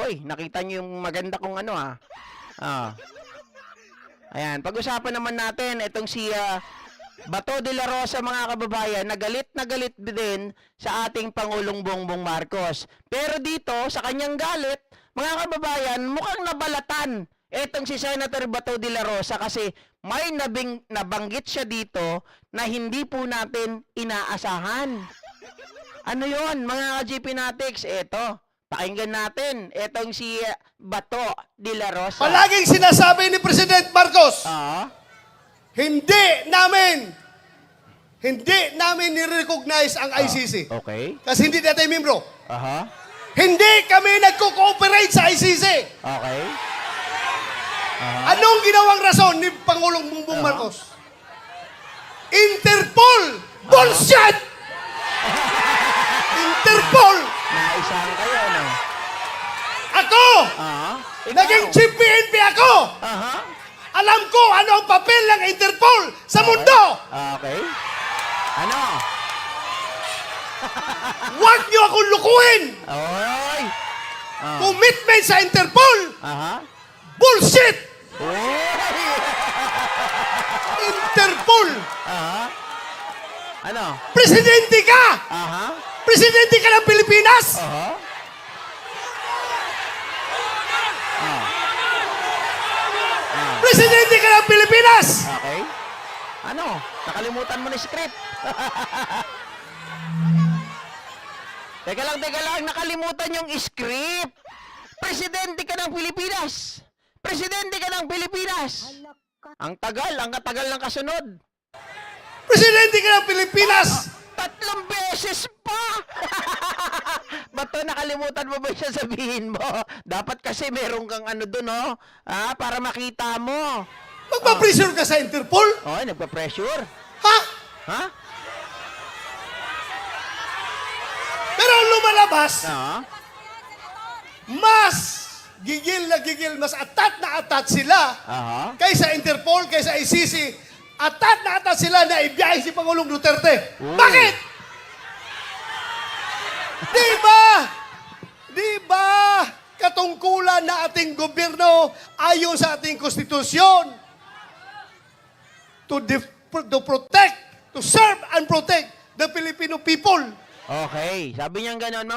Hoy, nakita niyo yung maganda kong ano ha? Ah. Ayan, pag-usapan naman natin itong si Bato de la Rosa, mga kababayan, na galit din sa ating Pangulong Bongbong Marcos. Pero dito, sa kanyang galit, mga kababayan, mukhang nabalatan etong si Senator Bato de la Rosa kasi may nabanggit siya dito na hindi po natin inaasahan. Ano yon, mga ka-GP Natics? Eto, pakinggan natin etong si Bato de la Rosa. Palaging sinasabi ni President Marcos, hindi namin ni-recognize ang ICC. Okay. Kasi hindi natin membro. Aha. Hindi kami nagko-cooperate sa ICC. Okay. Anong ginawang rason ni Pangulong Bongbong Marcos? Interpol! Bullshit! Interpol! Naisahan kayo, no? Ako! Ikaw? Naging chief PNP ako! Aha. Alam ko ano ang papel ng Interpol sa mundo! Okay. Ano? Huwag niyo akong lukuhin! Oy! Commitment sa Interpol! Aha. Bullshit! Oy! Interpol! Aha. Ano? Presidente ka! Aha. Presidente ka ng Pilipinas! Aha. Presidente ka ng Pilipinas! Okay. Ano? Nakalimutan mo na yung script. Teka lang, nakalimutan yung script. Presidente ka ng Pilipinas. Presidente ka ng Pilipinas. Ang katagal ng kasunod. Presidente ka ng Pilipinas! 3 beses pa! Bato, nakalimutan mo ba siya sabihin mo? Dapat kasi meron kang ano dun, no? Para makita mo. Magpa-pressure ka sa Interpol? Oh, nagpa-pressure. Ha? Ha? Pero ang lumalabas, Ah. gigil, mas atat na atat sila Aha. kaysa Interpol, kaysa ICC. Atat na atat sila na ibiyahe si Pangulong Duterte. Uy. Bakit? Di ba katungkulan na ating gobyerno ayon sa ating konstitusyon to protect, to serve and protect the Filipino people? Okay, sabi niya gano'n.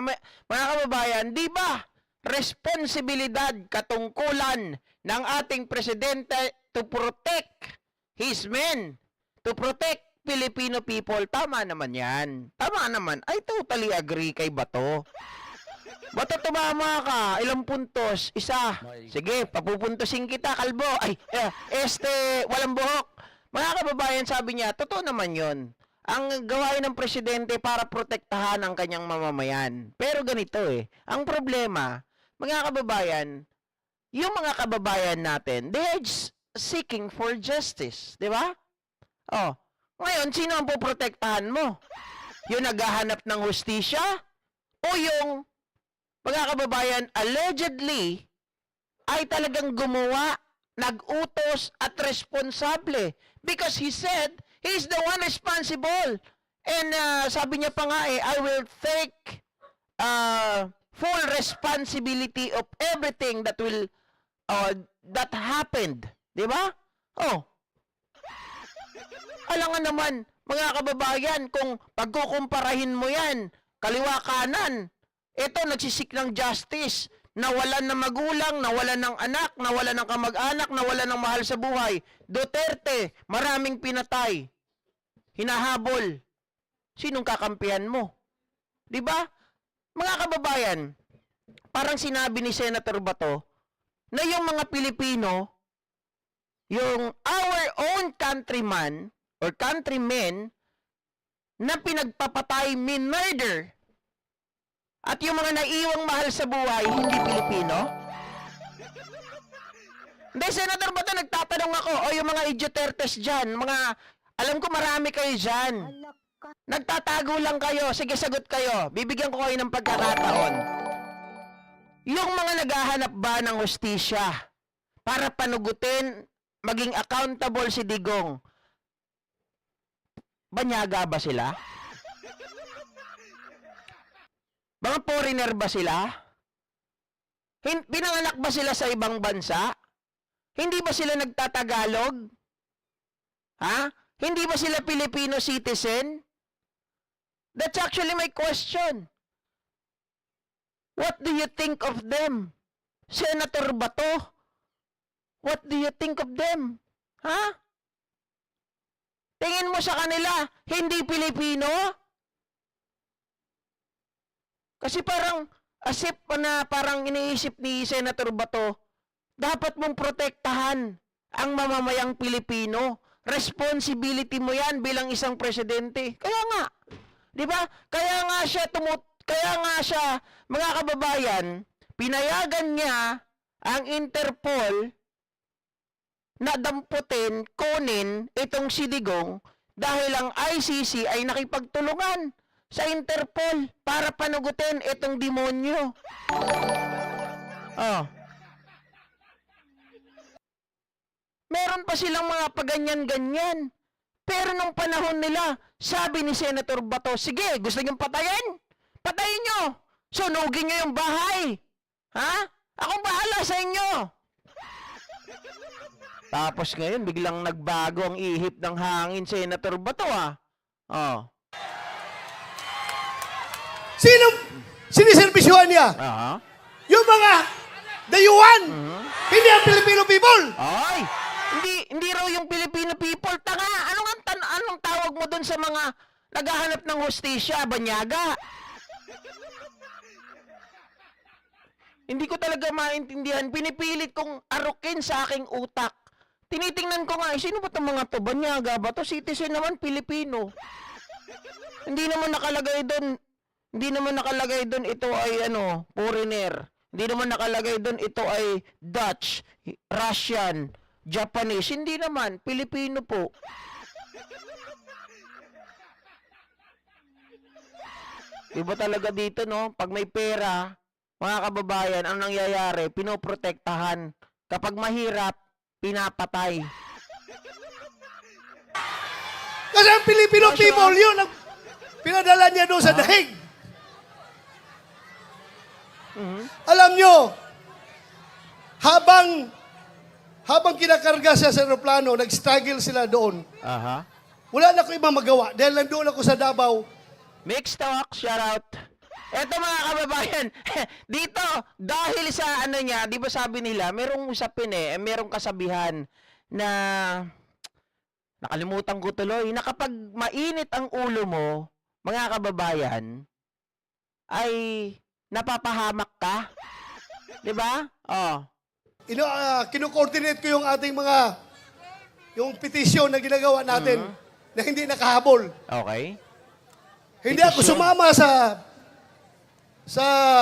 Mga kababayan, di ba responsibilidad, katungkulan ng ating presidente to protect his men, to protect Filipino people? Tama naman yan. Tama naman. I totally agree kay Bato. Bato, tumama ka. Ilang puntos? Isa. Sige, papupuntosin kita, kalbo. Ay, walang buhok. Mga kababayan, sabi niya, totoo naman yon. Ang gawain ng presidente para protektahan ang kanyang mamamayan. Pero ganito ang problema, mga kababayan, yung mga kababayan natin, they are seeking for justice, di ba? Oh, ngayon, sino ang poprotektahan mo? Yung naghahanap ng hustisya? O yung, mga kababayan, allegedly, ay talagang gumawa, nag-utos at responsable? Because he said, he's the one responsible. And sabi niya pa nga I will take full responsibility of everything that happened. Di ba? Oh. Alangan naman, mga kababayan, kung pagkukumparahin mo yan, kaliwa kanan, ito nagsisik ng justice, nawalan ng magulang, nawalan ng anak, nawalan ng kamag-anak, nawalan ng mahal sa buhay. Duterte, maraming pinatay. Hinahabol. Sinong kakampihan mo? 'Di ba? Mga kababayan, parang sinabi ni Senator Bato na yung mga Pilipino, yung our own countryman or countrymen na pinagpapatay, min-murder, at yung mga naiwang mahal sa buhay, hindi Pilipino? Hindi, Senator Bato, nagtatanong ako, o yung mga idiotertes dyan, alam ko marami kayo dyan. Nagtatago lang kayo, sige sagot kayo, bibigyan ko kayo ng pagkakataon. Yung mga naghahanap ba ng hustisya para panugutin, maging accountable si Digong, banyaga ba sila? Mga foreigner ba sila? Pinanganak ba sila sa ibang bansa? Hindi ba sila nagtatagalog? Ha? Hindi ba sila Filipino citizen? That's actually my question. What do you think of them? Senator Bato? What do you think of them? Ha? Tingin mo sa kanila, hindi Pilipino? Kasi parang asip pa na parang iniisip ni Senator Bato, dapat mong protektahan ang mamamayang Pilipino. Responsibility mo yan bilang isang presidente. Kaya nga, di ba? Kaya nga siya, mga kababayan, pinayagan niya ang Interpol na damputin, kunin itong si Digong dahil ang ICC ay nakipagtulungan sa Interpol para panugutin itong demonyo. Oh. Meron pa silang mga paganyan-ganyan. Pero nung panahon nila, sabi ni Senator Bato, sige, gusto niyong patayin? Patayin niyo! Sunugin niyo yung bahay! Ha? Akong bahala sa inyo! Tapos ngayon, biglang nagbago ang ihip ng hangin, Senator Bato, ah. Oh. Siniservisyohan niya? Aha. Yung mga dayuhan! Hindi ang Filipino people! Ay! Hindi raw yung Filipino people. Tanga! Anong tawag mo dun sa mga naghahanap ng hustisya, banyaga? Hindi ko talaga maintindihan. Pinipilit kong arukin sa aking utak. Tinitingnan ko nga, sino ba itong mga to? Banyaga ba to? Citizen naman, Pilipino. Hindi naman nakalagay doon ito ay foreigner. Hindi naman nakalagay doon ito ay Dutch, Russian, Japanese. Hindi naman, Pilipino po. Iba talaga dito, no? Pag may pera, mga kababayan, ang nangyayari, pinoprotektahan. Kapag mahirap, pinapatay. Kasi ang Filipino people, yun ang pinadala niya doon sa dahig. Alam nyo, habang kinakarga siya sa aeroplano, nag-struggle sila doon. Aha. Wala na ko ibang magawa dahil nandoon ako sa Davao. Mixed talk, shout out. Eto mga kababayan, dito, dahil sa di ba sabi nila, merong usapin merong kasabihan na, nakalimutan ko tuloy, na kapag mainit ang ulo mo, mga kababayan, ay napapahamak ka. Di ba? Oh. Kino-coordinate ko yung ating yung petition na ginagawa natin na hindi nakahabol. Okay. Hindi ako sumama sa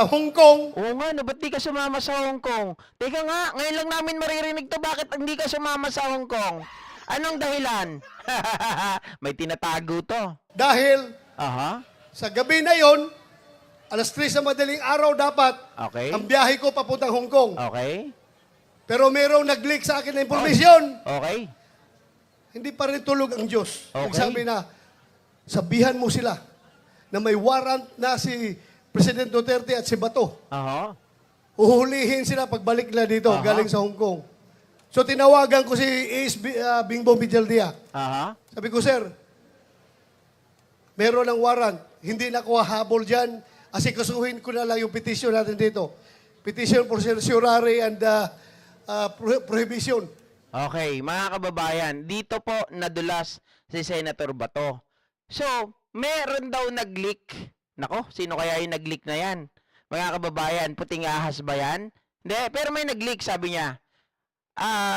Hong Kong. Oo nga, ba't di ka sumama sa Hong Kong? Teka nga, ngayon lang namin maririnig to, bakit hindi ka sumama sa Hong Kong? Anong dahilan? May tinatago to. Dahil Aha. sa gabi na yon, alas 3 sa madaling araw dapat, Okay. ang biyahe ko papuntang Hong Kong. Okay. Pero merong nag-leak sa akin na impormasyon. Okay. Hindi pa rin tulog ang Diyos. Okay. Nagsabi na, sabihan mo sila na may warrant na si President Duterte at si Bato. Aha. Uhulihin sila pagbalik nila dito, Aha. galing sa Hong Kong. So tinawagan ko si AS Bingbong Bijaldia. Aha. Sabi ko, sir, meron ng warrant. Hindi na ako hahabol dyan. Asikasuhin ko na lang yung petition natin dito. Petition for certiorari and prohibition. Okay, mga kababayan, dito po nadulas si Senator Bato. So, meron daw nag-leak. Nako, sino kaya yung nag-leak na yan? Mga kababayan, puting ahas ba yan? Hindi, pero may nag-leak, sabi niya.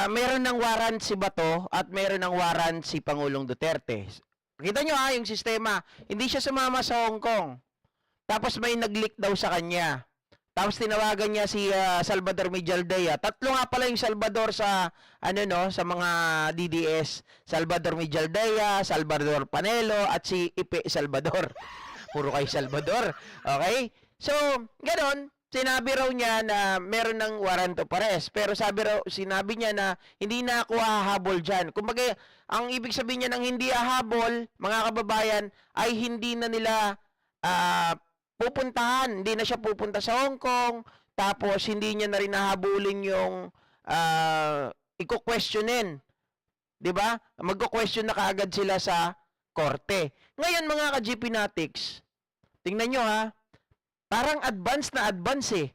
Meron ng warrant si Bato at meron ng warrant si Pangulong Duterte. Kita nyo yung sistema. Hindi siya sumama sa Hong Kong. Tapos may nag-leak daw sa kanya. Tapos tinawagan niya si Salvador Mijaldea. Tatlo nga pala yung Salvador sa sa mga DDS. Salvador Mijaldea, Salvador Panelo at si Ipe Salvador. Puro kay Salvador. Okay? So, ganoon, sinabi raw niya na meron ng warrant of arrest. Pero sinabi niya na hindi na ako hahabol dyan. Kumbaga, ang ibig sabihin niya ng hindi hahabol, mga kababayan, ay hindi na nila pupuntahan. Hindi na siya pupunta sa Hong Kong. tapos hindi niya na rin nahabulin yung iko-questionin. 'Di ba? Magko-question na kaagad sila sa korte. Ngayon mga ka-GP Natics, tingnan nyo ha, parang advance na advance eh.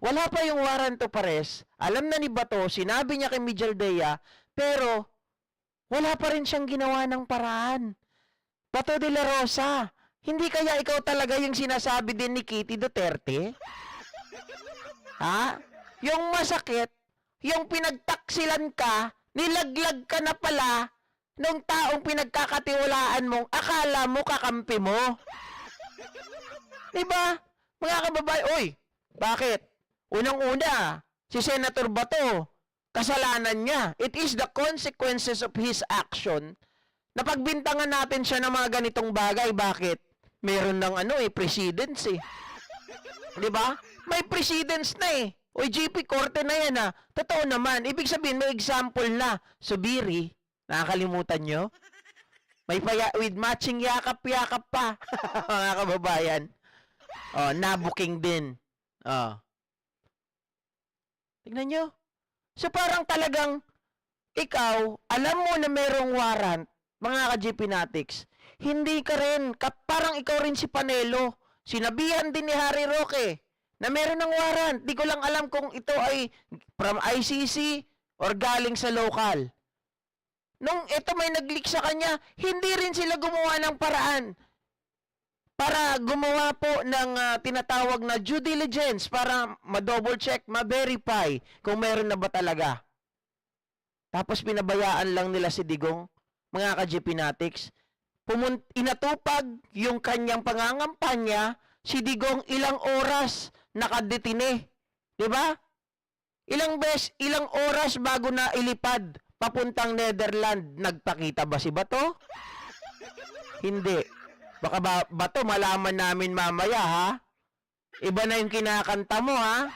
Wala pa yung warrant of arrest, alam na ni Bato, sinabi niya kay Mijaldea, pero wala pa rin siyang ginawa ng paraan. Bato de la Rosa, hindi kaya ikaw talaga yung sinasabi din ni Kitty Duterte? Ha? Yung masakit, yung pinagtaksilan ka, nilaglag ka na pala nung taong pinagkakatiwalaan mong akala mo kakampi mo. Diba? Mga kababayan, oy, bakit? Unang-una, si Senator Bato, kasalanan niya. It is the consequences of his action na pagbintangan natin siya ng mga ganitong bagay. Bakit? Meron ng precedence eh. Diba? May precedence na eh. Oy, GP, korte na yan ah. Totoo naman. Ibig sabihin, may example na. Subiri, nakakalimutan nyo? With matching yakap-yakap pa. Mga kababayan. Oh, nabuking din. Oh. Tignan nyo. So parang talagang ikaw, alam mo na merong warrant, mga ka-GP Natics, hindi ka rin, parang ikaw rin si Panelo. Sinabihan din ni Harry Roque na meron ng warrant. Di ko lang alam kung ito ay from ICC or galing sa local. Nung ito may nag-leak sa kanya, hindi rin sila gumawa ng paraan para gumawa po ng tinatawag na due diligence para ma-double check, ma-verify kung meron na ba talaga. Tapos pinabayaan lang nila si Digong, mga ka-GP Natics. Inatupag yung kanyang pangangampanya, si Digong ilang oras nakadetine. Diba? Ilang oras bago na ilipad papuntang Netherlands. Nagpakita ba si Bato? Hindi. Baka Bato, malaman namin mamaya, ha? Iba na yung kinakanta mo, ha?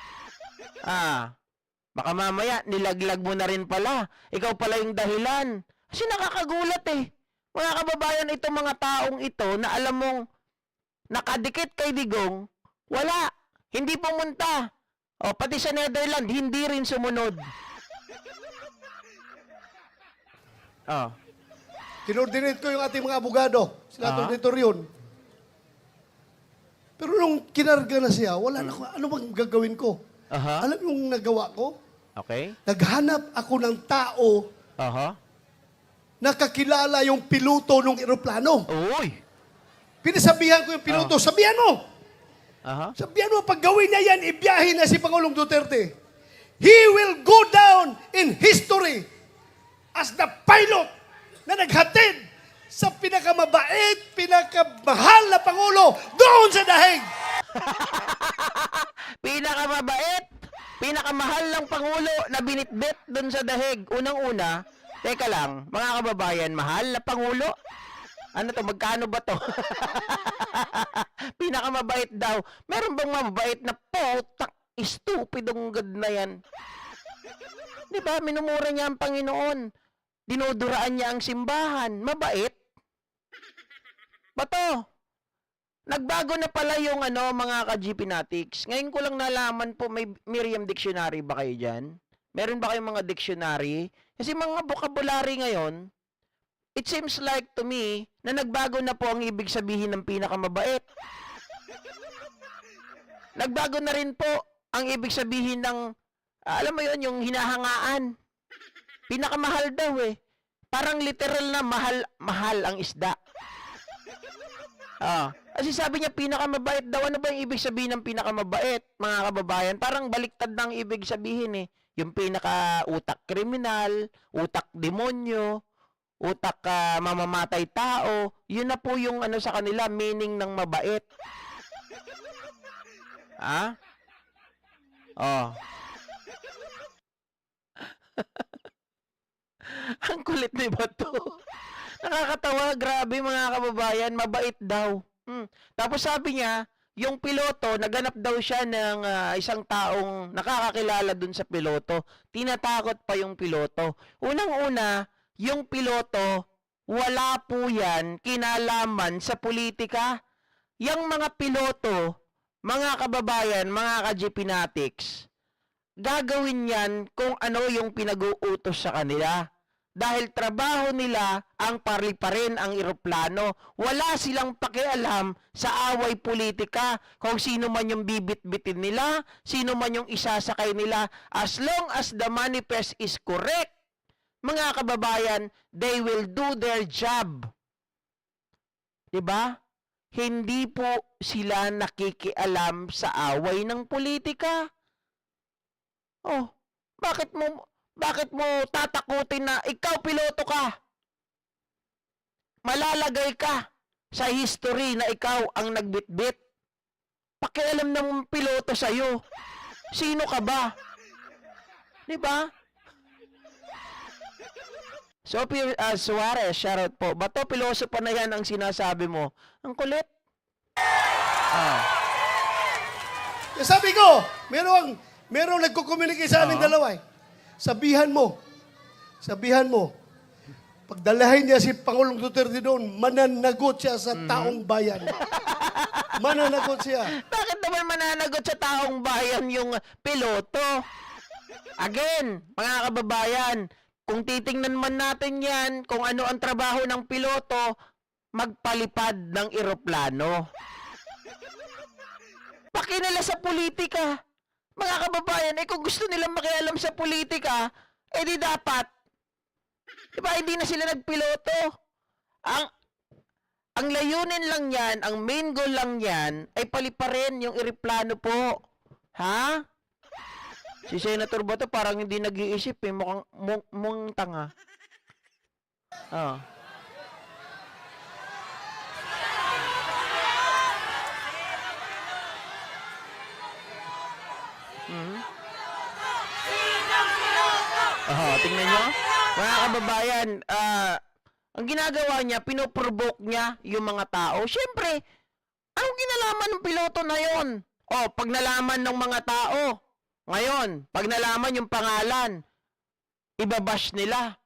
Baka mamaya, nilaglag mo na rin pala. Ikaw pala yung dahilan. Kasi nakakagulat, eh. Mga kababayan, itong mga taong ito na alam mong nakadikit kay Digong, wala. Hindi pumunta. O, pati sa Netherlands, hindi rin sumunod. Oh. Kinordinate ko yung ating mga abogado. Senator Dito yun. Pero nung kinarga na siya, wala na ako. Ano bang gagawin ko? Alam yung nagawa ko? Okay. Naghanap ako ng tao na kakilala yung piloto ng eroplano. Uy. Pinasabihan ko yung piloto, sabihan mo! Sabihan mo, pag gawin niya yan, ibiyahin na si Pangulong Duterte. He will go down in history as the pilot na naghatid sa pinakamabait, pinakamahal na Pangulo doon sa dahig. Pinakamabait, pinakamahal ng Pangulo na binitbit doon sa dahig. Unang-una, teka lang, mga kababayan, mahal na Pangulo? Ano to, magkano ba to? Pinakamabait daw. Meron bang mabait na putak, stupidong gad na yan? Di ba, minumura niya ang Panginoon. Dinuduraan niya ang simbahan. Mabait. Bato, nagbago na pala yung mga ka-GP Natics. Ngayon ko lang nalaman po, may Merriam Dictionary ba kayo dyan? Meron ba kayong mga dictionary? Kasi mga vocabulary ngayon, it seems like to me na nagbago na po ang ibig sabihin ng pinakamabait. Nagbago na rin po ang ibig sabihin ng, alam mo yon, yung hinahangaan. Pinakamahal daw eh. Parang literal na mahal ang isda. Kasi sabi niya pinakamabait daw. Ano ba yung ibig sabihin ng pinakamabait, mga kababayan? Parang baliktad na ang ibig sabihin eh. Yung pinaka-utak kriminal, utak demonyo, utak mamamatay tao. Yun na po yung sa kanila, meaning ng mabait. Ang kulit ni Bato. Nakakatawa, grabe mga kababayan, mabait daw. Tapos sabi niya, yung piloto, naganap daw siya ng isang taong nakakakilala dun sa piloto. Tinatakot pa yung piloto. Unang-una, yung piloto, wala po yan kinalaman sa politika. Yang mga piloto, mga kababayan, mga ka-GPnatics, gagawin yan kung ano yung pinag-uutos sa kanila. Dahil trabaho nila ang pariparin ang eroplano. Wala silang pakialam sa away politika. Kung sino man yung bibit-bitin nila, sino man yung isasakay nila. As long as the manifest is correct, mga kababayan, they will do their job. Diba? Hindi po sila nakikialam sa away ng politika. Oh, bakit mo tatakutin na ikaw piloto ka? Malalagay ka sa history na ikaw ang nagbitbit. Pakialam ng piloto sa'yo. Sino ka ba? Di ba? So, Suarez, shoutout po. Bato, piloso pa na yan ang sinasabi mo. Ang kulit. Sabi ko, merong nagko-communicate sa amin dalawa eh. Sabihan mo, pagdalahin niya si Pangulong Duterte doon, mananagot siya sa taong bayan. Mananagot siya. Bakit naman mananagot sa taong bayan yung piloto? Again, mga kababayan, kung titingnan man natin yan, kung ano ang trabaho ng piloto, magpalipad ng eroplano. Pakinala sa politika. Mga kababayan, kung gusto nilang makialam sa politika, di dapat, diba, hindi na sila nagpiloto. Ang layunin lang yan, ang main goal lang yan, ay paliparin yung eroplano po. Ha? Si Senator Bato parang hindi nag-iisip eh, mukhang tanga. Oh. Tingnan nyo. Mga kababayan, ang ginagawa niya, pinoprovoke niya yung mga tao. Siyempre, anong ginalaman ng piloto na yon? Pag nalaman ng mga tao, ngayon, pag nalaman yung pangalan, ibabash nila.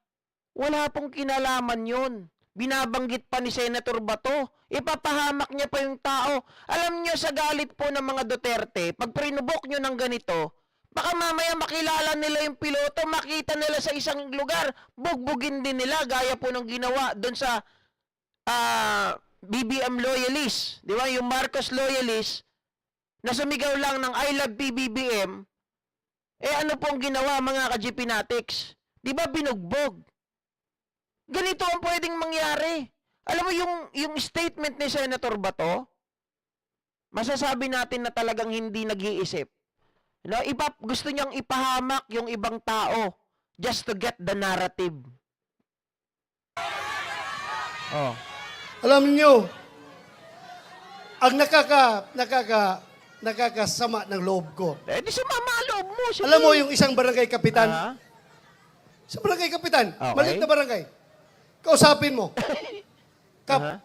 Wala pong kinalaman yun. Binabanggit pa ni Senator Bato. Ipapahamak niya pa yung tao. Alam niyo, sa galit po ng mga Duterte, pag prinubok nyo ng ganito, baka mamaya makilala nila yung piloto, makita nila sa isang lugar, bugbugin din nila, gaya po ng ginawa doon sa BBM loyalist. Di ba? Yung Marcos loyalist, na sumigaw lang ng I love PBBM, ano pong ginawa mga ka-GPnatics? Di ba binugbog? Ganito ang pwedeng mangyari. Alam mo yung statement ni Senator Bato, masasabi natin na talagang hindi nag-iisip. No, gusto niyang ipahamak yung ibang tao just to get the narrative. Alam niyo, ang nakakasama ng loob ko. Di sumama ang loob mo. Sige. Alam mo yung isang barangay kapitan? Sa barangay kapitan, Okay. maliit na barangay. Kausapin mo. Kap,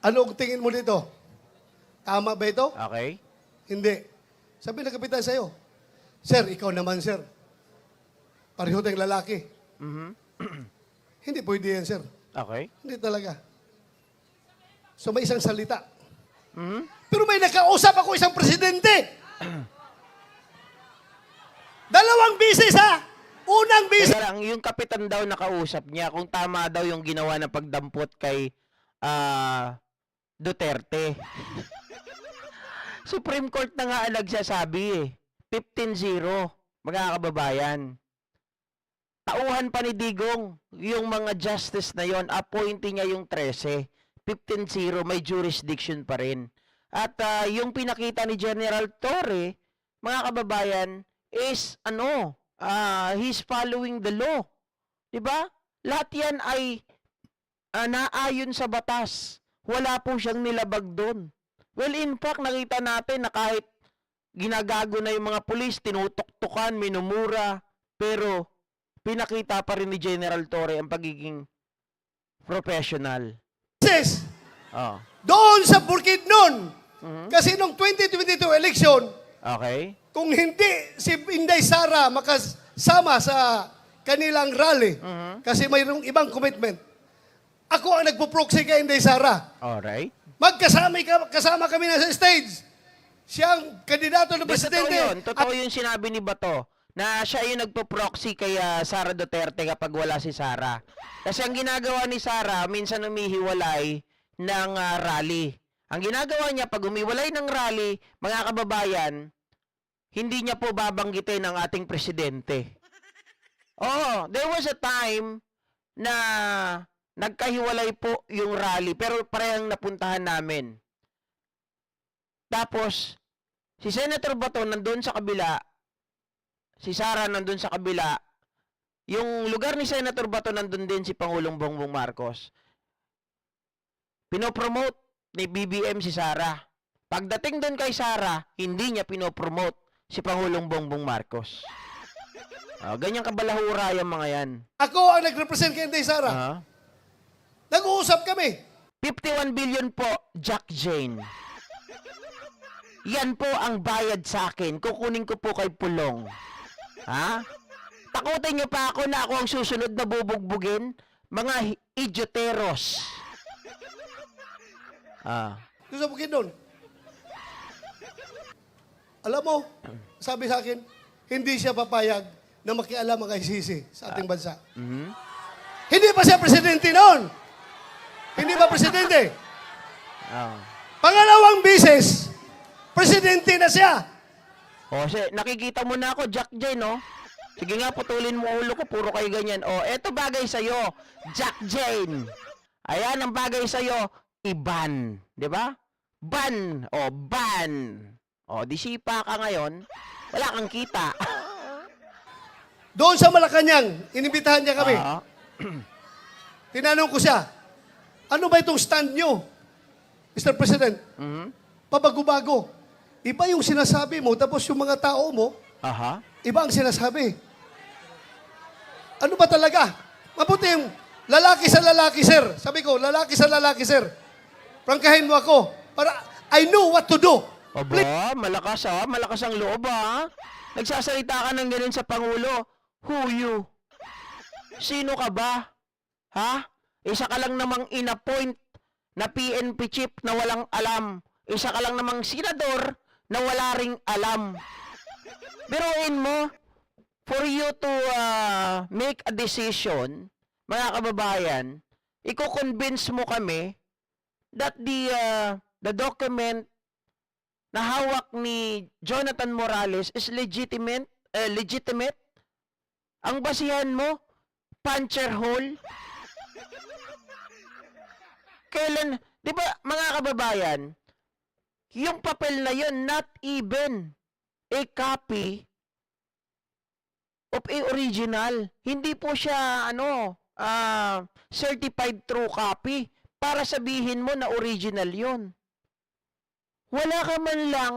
ano ang tingin mo dito? Tama ba ito? Okay. Hindi. Sabi ng kapitan sa'yo, Sir, ikaw naman, sir. Pareho tayong lalaki. Hindi pwede yan, sir. Okay. Hindi talaga. So may isang salita. Pero may nakausap ako isang presidente. Dalawang bisis, ha? Unang bisis. Kaya lang, yung kapitan daw nakausap niya kung tama daw yung ginawa ng pagdampot kay Duterte. Supreme Court na nga ang nagsasabi 15-0, mga kababayan. Tauhan pa ni Digong yung mga justice na yon, appointee niya yung 13. 15-0, may jurisdiction pa rin. At yung pinakita ni General Torre, mga kababayan, is he's following the law. 'Di ba? Lahat yan ay naayon sa batas. Wala po siyang nilabag doon. Well, in fact, nakita natin na kahit ginagago na yung mga pulis, tinutuktukan, minumura, pero pinakita pa rin ni General Torre ang pagiging professional. Doon sa Bukidnon. Kasi nung 2022 election, okay, kung hindi si Inday Sara makasama sa kanilang rally, kasi mayroong ibang commitment, ako ang nagpo-proxy kay Inday Sara. alright. Kasama kami na sa stage. Siyang kandidato ng presidente. Totoo yun sinabi ni Bato na siya yung nagpo-proxy kay Sara Duterte kapag wala si Sara. Kasi ang ginagawa ni Sara, minsan umihiwalay ng rally. Ang ginagawa niya, pag umiwalay ng rally, mga kababayan, hindi niya po babanggitin ang ating presidente. Oh, there was a time na nagkahiwalay po yung rally, pero parehang napuntahan namin. Tapos, si Senator Bato nandun sa kabila, si Sara nandun sa kabila, yung lugar ni Senator Bato nandun din si Pangulong Bongbong Marcos. Pinopromote ni BBM si Sara. Pagdating doon kay Sara, hindi niya pinopromote si Pangulong Bongbong Marcos. Ganyang kabalahura yung mga yan. Ako ang nag-represent kay Inday Sara. Nag-uusap kami. 51 billion po, Jack Jane. Yan po ang bayad sa akin. Kukunin ko po kay Pulong. Ha? Takutin niyo pa ako na ako ang susunod na bubugbugin? Mga idioteros. Doon sa bukid doon. Alam mo, sabi sa akin, hindi siya papayag na makialam ang ICC sa ating bansa. Hindi pa siya presidente noon. Hindi pa presidente. Pangalawang bisis, presidente na siya. Nakikita mo na ako, Jack Jane, no? Sige nga, putulin mo ulo ko, puro kayo ganyan. Eto bagay sa'yo, Jack Jane. Ayan ang bagay sa'yo, Iban. Di ba? Ban. Ban. Di sipa ka ngayon, wala kang kita. Doon sa Malacanang, inimbitahan niya kami. Tinanong ko siya, ano ba itong stand nyo, Mr. President? Pabago-bago. Iba yung sinasabi mo, tapos yung mga tao mo, iba ang sinasabi. Ano ba talaga? Mabuti yung lalaki sa lalaki, sir. Sabi ko, lalaki sa lalaki, sir. Prangkahin mo ako para I know what to do. Malakas malakas ang loob Nagsasalita ka ng ganun sa Pangulo. Who you? Sino ka ba? Isa ka lang namang in-appoint na PNP chief na walang alam. Isa ka lang namang senador na wala ring alam. Biruin mo, for you to make a decision, mga kababayan, i-convince mo kami that the document na hawak ni Jonathan Morales is legitimate. Ang basihan mo, puncher hole. Kailan, di ba mga kababayan, yung papel na yun, not even a copy of a original. Hindi po siya, certified true copy para sabihin mo na original yun. Wala ka man lang,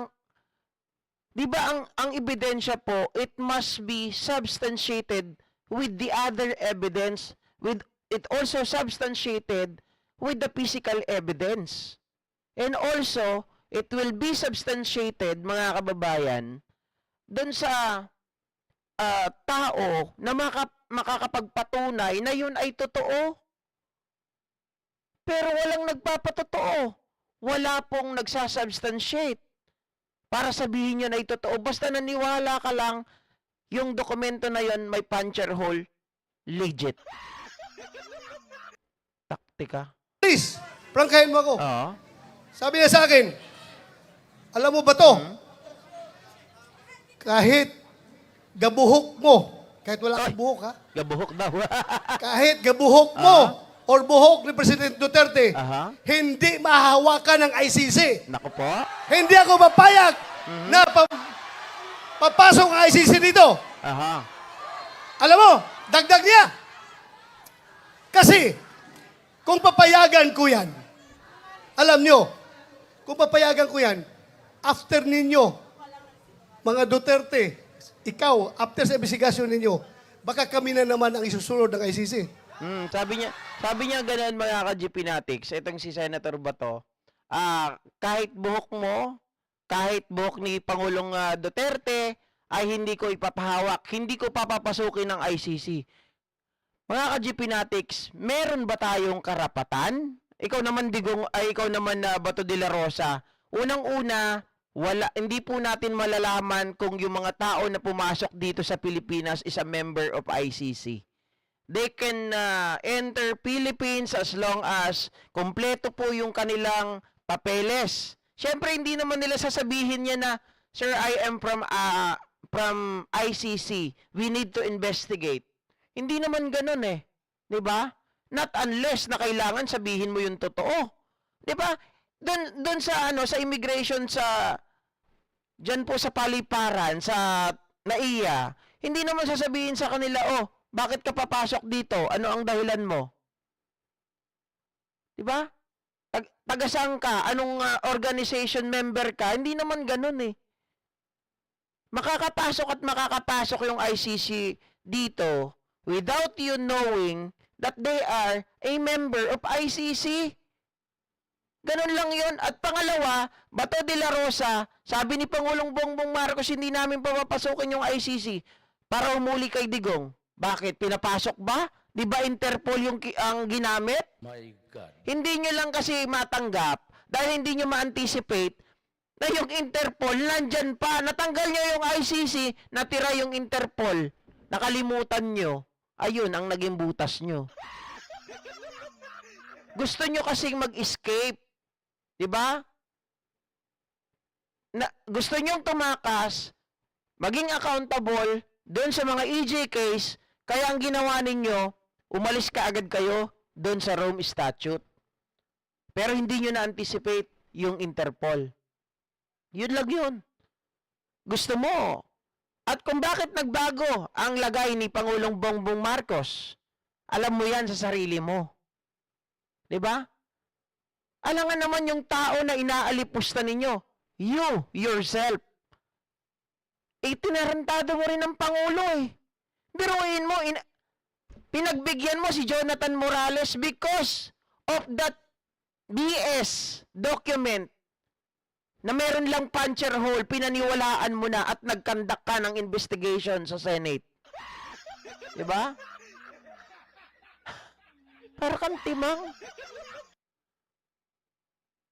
di ba ang ebidensya po, it must be substantiated with the other evidence, with it also substantiated with the physical evidence. And also, it will be substantiated, mga kababayan, dun sa tao na makakapagpatunay na yun ay totoo. Pero walang nagpapatotoo. Wala pong nagsasubstantiate para sabihin yun ay totoo. Basta naniwala ka lang, yung dokumento na yun may puncher hole, legit. Taktika. Please, prangkahin mo ako. Oo. Sabi niya sa akin, alam mo ba to? Kahit gabuhok mo, kahit wala kang buhok ha? Gabuhok daw. Kahit gabuhok mo, or buhok ni President Duterte, hindi mahahawakan ng ICC. Naku po. Hindi ako papayag na papasok ang ICC dito. Alam mo, dagdag niya. Kasi, kung papayagan ko yan, alam nyo, kung papayagan ko yan, after ninyo, mga Duterte, ikaw, after sa investigasyon ninyo, baka kami na naman ang isusunod ng ICC. Sabi niya ganun, mga ka-GP Natics, itong si Senator Bato, kahit buhok mo, kahit buhok ni Pangulong Duterte, ay hindi ko ipapahawak, hindi ko papapasukin ng ICC. Mga ka-GP Natics, meron ba tayong karapatan ikaw naman Digong, ay ikaw naman na Bato de la Rosa, unang-una, hindi po natin malalaman kung yung mga tao na pumasok dito sa Pilipinas is a member of ICC. They can enter Philippines as long as kompleto po yung kanilang papeles. Siyempre, hindi naman nila sasabihin niya na, Sir, I am from ICC. We need to investigate. Hindi naman ganun eh. 'Di ba? Not unless na kailangan sabihin mo yung totoo. 'Di ba? Doon sa sa immigration diyan po sa paliparan sa NAIA, hindi naman sasabihin sa kanila, "Oh, bakit ka papasok dito? Ano ang dahilan mo?" 'Di ba? Taga-saan ka? Anong organization member ka? Hindi naman ganun eh. Makakapasok at makakapasok yung ICC dito without you knowing that they are a member of ICC. Ganun lang yun. At pangalawa, Bato de la Rosa, sabi ni Pangulong Bongbong Marcos, hindi namin papapasukin yung ICC para humuli kay Digong. Bakit? Pinapasok ba? Di ba Interpol ang ginamit? My God. Hindi nyo lang kasi matanggap dahil hindi nyo ma-anticipate na yung Interpol nandyan pa. Natanggal nyo yung ICC, natira yung Interpol. Nakalimutan nyo. Ayun ang naging butas nyo. Gusto nyo kasing mag-escape. Diba? Gusto nyo tumakas, maging accountable doon sa mga EJ case, kaya ang ginawa ninyo, umalis ka agad kayo doon sa Rome Statute. Pero hindi nyo na-anticipate yung Interpol. Yun lang yun. Gusto mo. At kung bakit nagbago ang lagay ni Pangulong Bongbong Marcos, alam mo yan sa sarili mo. 'Di ba? Alangan naman yung tao na inaalipusta ninyo. You, yourself. Tinarantado mo rin ng Pangulo eh. Biruin mo, pinagbigyan mo si Jonathan Morales because of that BS document na meron lang puncher hole, pinaniwalaan mo na at nagkandak ka ng investigation sa Senate. Diba? Para kang timang.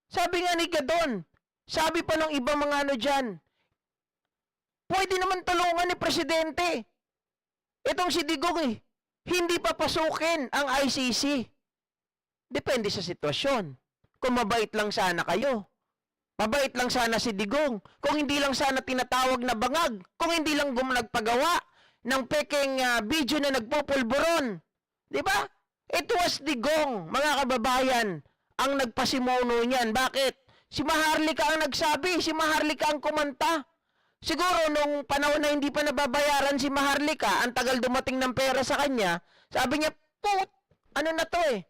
Sabi nga ni Gadon, sabi pa ng ibang mga dyan, pwede naman tulungan ni Presidente. Itong si Digong eh, hindi papasukin ang ICC. Depende sa sitwasyon. Kung mabait lang sana kayo. Mabait lang sana si Digong. Kung hindi lang sana tinatawag na bangag. Kung hindi lang nagpagawa ng peking video na nagpupulburon. Diba? It was Digong, mga kababayan, ang nagpasimuno niyan. Bakit? Si Maharlika ang nagsabi. Si Maharlika ang kumanta. Siguro nung panahon na hindi pa nababayaran si Maharlika, ang tagal dumating ng pera sa kanya, sabi niya, ano na to eh?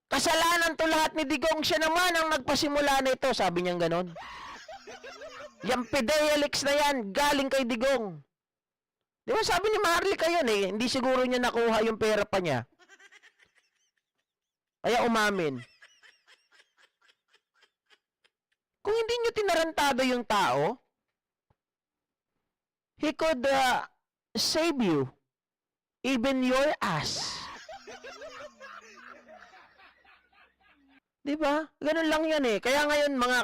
Kasalanan to lahat ni Digong, siya naman ang nagpasimula nito, sabi niya ganon. Yung Fidelix na yan, galing kay Digong. Di ba sabi ni Maharlika yun eh, hindi siguro niya nakuha yung pera pa niya. Kaya umamin. Kung hindi niyo tinarantado yung tao, he could save you, even your ass. Diba? Ganun lang yan eh. Kaya ngayon mga